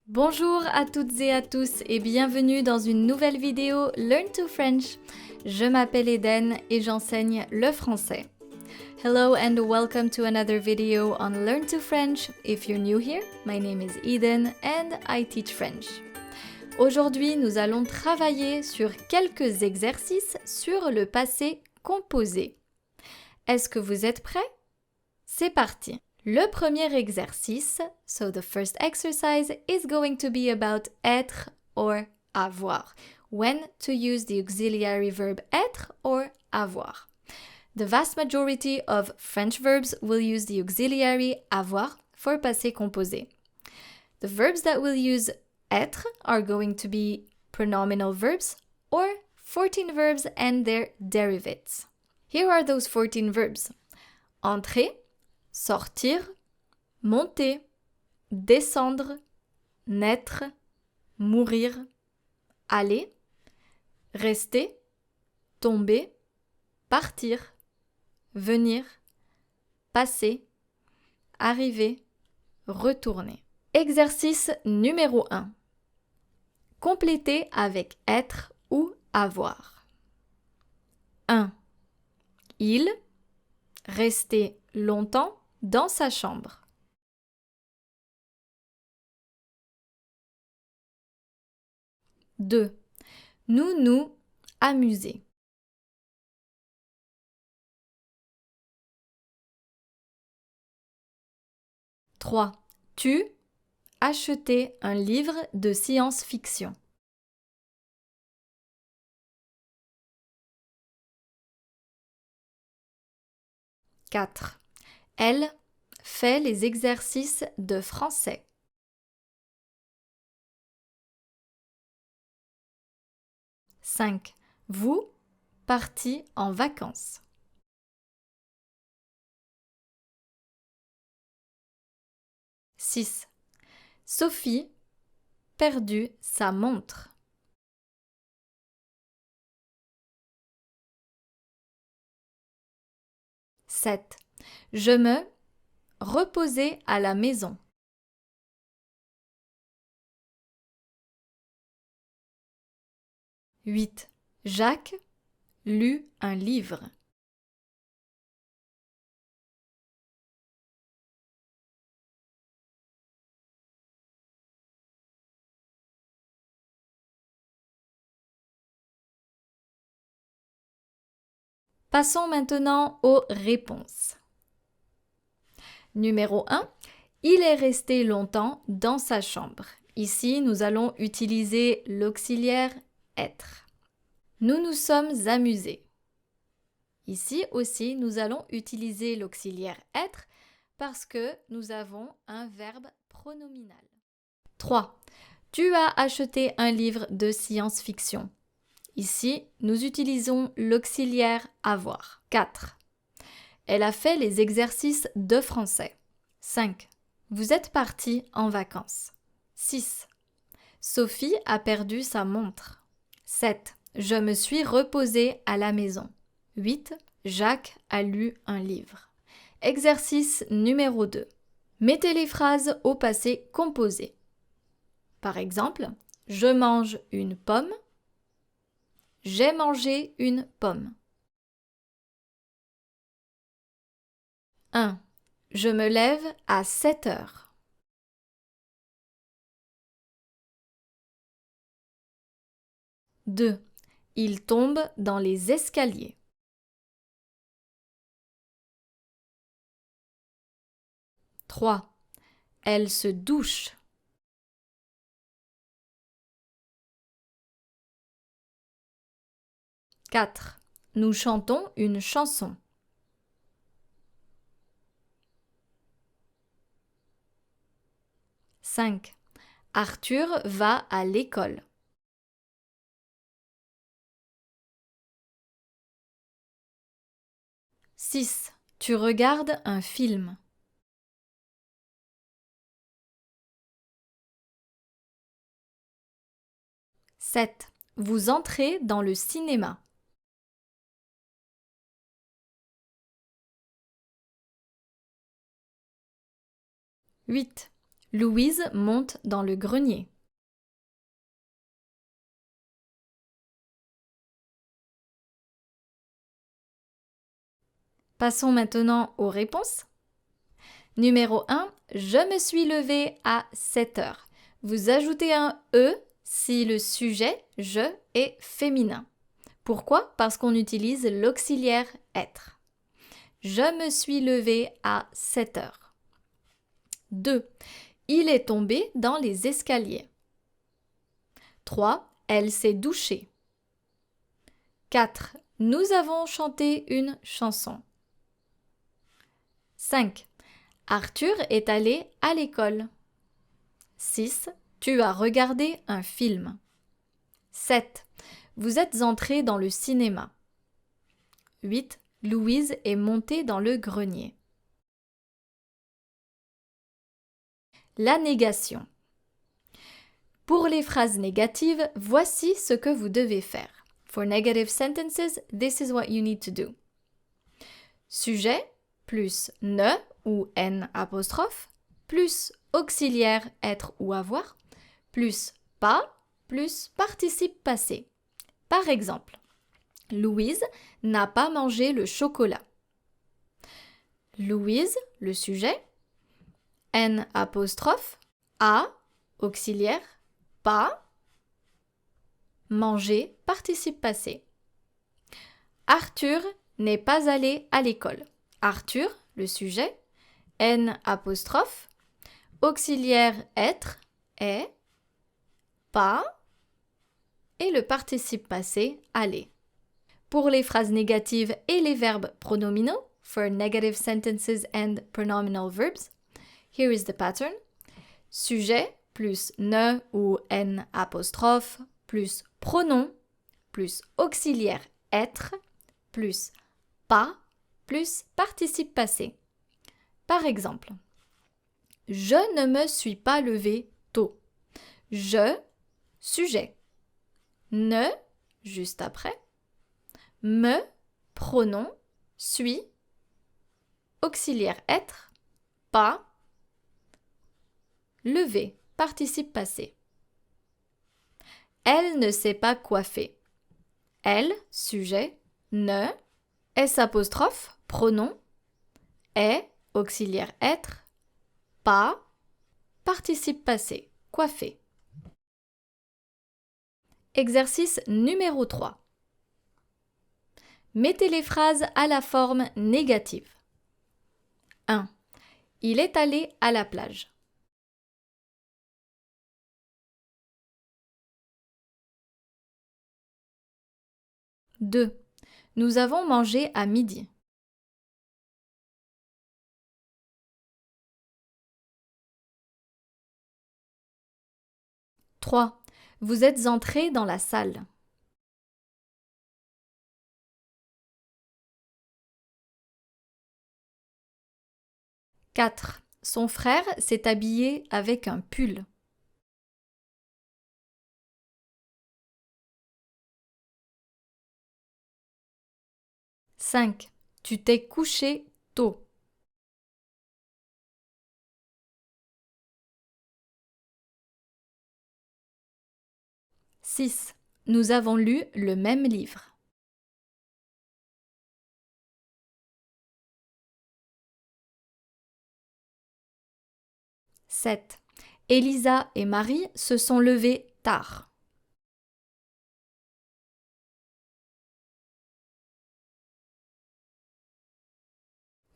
Bonjour à toutes et à tous et bienvenue dans une nouvelle vidéo Learn to French. Je m'appelle Eden et j'enseigne le français. Hello and welcome to another video on Learn to French. If you're new here, my name is Eden and I teach French. Aujourd'hui, nous allons travailler sur quelques exercices sur le passé composé. Est-ce que vous êtes prêts? C'est parti! Le premier exercice, so the first exercise is going to be about être or avoir. When to use the auxiliary verb être or avoir. The vast majority of French verbs will use the auxiliary avoir for passé composé. The verbs that will use être are going to be pronominal verbs or 14 verbs and their derivatives. Here are those 14 verbs. Entrer, sortir, monter, descendre, naître, mourir, aller, rester, tomber, partir, venir, passer, arriver, retourner. Exercice numéro 1. Compléter avec être ou avoir. 1. Il restait longtemps dans sa chambre. 2. Nous amuser. 3. Tu acheter un livre de science-fiction. 4. Elle fait les exercices de français. 5. Vous partis en vacances. 6. Sophie perdu sa montre. 7. Je me reposer à la maison. 8. Jacques lut un livre. 'Passons maintenant aux réponses. Numéro 1. Il est resté longtemps dans sa chambre. Ici, nous allons utiliser l'auxiliaire être. Nous nous sommes amusés. Ici aussi, nous allons utiliser l'auxiliaire être parce que nous avons un verbe pronominal. 3. Tu as acheté un livre de science-fiction. Ici, nous utilisons l'auxiliaire avoir. 4. Elle a fait les exercices de français. 5. Vous êtes partis en vacances. 6. Sophie a perdu sa montre. 7. Je me suis reposée à la maison. 8. Jacques a lu un livre. Exercice numéro 2. Mettez les phrases au passé composé. Par exemple, je mange une pomme. J'ai mangé une pomme. 1. Je me lève à 7 heures. 2. Il tombe dans les escaliers. 3. Elle se douche. 4. Nous chantons une chanson. 5. Arthur va à l'école. 6. Tu regardes un film. 7. Vous entrez dans le cinéma. 8. Louise monte dans le grenier. Passons maintenant aux réponses. Numéro 1, je me suis levée à 7 heures. Vous ajoutez un E si le sujet « je » est féminin. Pourquoi? Parce qu'on utilise l'auxiliaire « être ». Je me suis levée à 7 heures. 2. Il est tombé dans les escaliers. 3. Elle s'est douchée. 4. Nous avons chanté une chanson. 5. Arthur est allé à l'école. 6. Tu as regardé un film. 7. Vous êtes entré dans le cinéma. 8. Louise est montée dans le grenier. La négation. Pour les phrases négatives, voici ce que vous devez faire. For negative sentences, this is what you need to do. Sujet plus ne ou n apostrophe plus auxiliaire être ou avoir plus pas plus participe passé. Par exemple, Louise n'a pas mangé le chocolat. Louise, le sujet, n apostrophe, a, auxiliaire, pas, manger, participe passé. Arthur n'est pas allé à l'école. Arthur, le sujet, n apostrophe, auxiliaire être, est, pas, et le participe passé, aller. Pour les phrases négatives et les verbes pronominaux, for negative sentences and pronominal verbs, here is the pattern. Sujet plus ne ou n apostrophe plus pronom plus auxiliaire être plus pas plus participe passé. Par exemple, je ne me suis pas levé tôt. Je, sujet. Ne, juste après. Me, pronom, suis. Auxiliaire être. Pas. Lever, participe passé. Elle ne s'est pas coiffée. Elle, sujet. Ne. S apostrophe, pronom. Est, auxiliaire être. Pas. Participe passé, coiffé. Exercice numéro 3. Mettez les phrases à la forme négative. 1. Il est allé à la plage. 2. Nous avons mangé à midi. 3. Vous êtes entré dans la salle. 4. Son frère s'est habillé avec un pull. 5. Tu t'es couché tôt. 6. Nous avons lu le même livre. 7. Elisa et Marie se sont levés tard.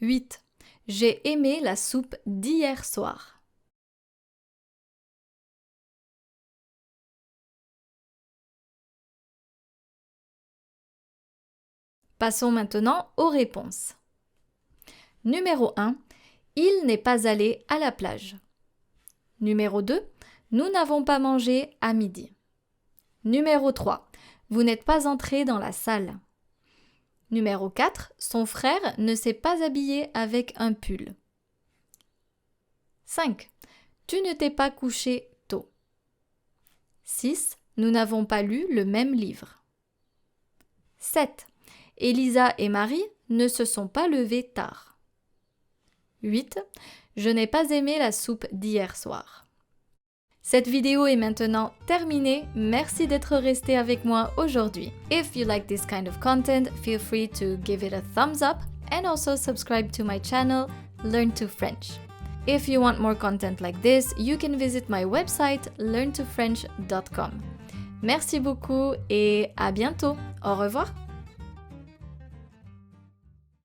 8. J'ai aimé la soupe d'hier soir. 'Passons maintenant aux réponses. Numéro 1. Il n'est pas allé à la plage. Numéro 2. Nous n'avons pas mangé à midi. Numéro 3. Vous n'êtes pas entré dans la salle. Numéro 4. Son frère ne s'est pas habillé avec un pull. 5. Tu ne t'es pas couché tôt. 6. Nous n'avons pas lu le même livre. 7. Elisa et Marie ne se sont pas levés tard. 8. Je n'ai pas aimé la soupe d'hier soir. Cette vidéo est maintenant terminée. Merci d'être resté avec moi aujourd'hui. If you like this kind of content, feel free to give it a thumbs up and also subscribe to my channel, Learn to French. If you want more content like this, you can visit my website learntofrench.com. Merci beaucoup et à bientôt. Au revoir.